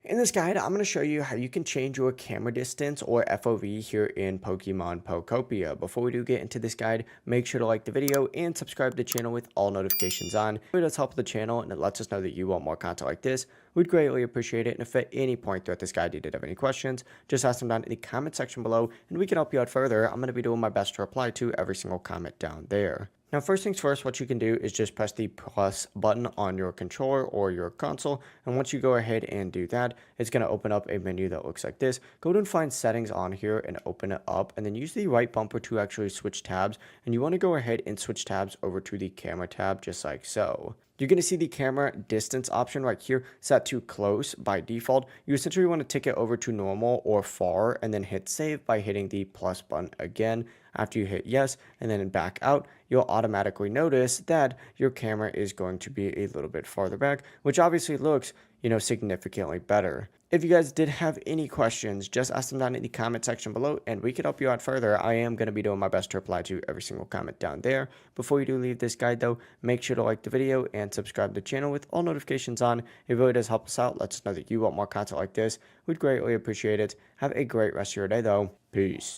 In this guide, I'm going to show you how you can change your camera distance or FOV here in Pokemon Pokopia. Before we do get into this guide, make sure to like the video and subscribe to the channel with all notifications on. It does help the channel and it lets us know that you want more content like this. We'd greatly appreciate it. And if at any point throughout this guide you did have any questions, just ask them down in the comment section below and we can help you out further. I'm going to be doing my best to reply to every single comment down there. Now, first things first, what you can do is just press the plus button on your controller or your console. And once you go ahead and do that, it's going to open up a menu that looks like this. Go ahead and find settings on here and open it up. And then use the right bumper to actually switch tabs. And you want to go ahead and switch tabs over to the camera tab, just like so. You're going to see the camera distance option right here set to close by default. You essentially want to tick it over to normal or far and then hit save by hitting the plus button again. After you hit yes and then back out, you'll automatically notice that your camera is going to be a little bit farther back, which obviously looks, significantly better. If you guys did have any questions, just ask them down in the comment section below and we could help you out further. I am going to be doing my best to reply to every single comment down there. Before you do leave this guide though, make sure to like the video and subscribe to the channel with all notifications on. It really does help us out. Lets us know that you want more content like this. We'd greatly appreciate it. Have a great rest of your day though. Peace.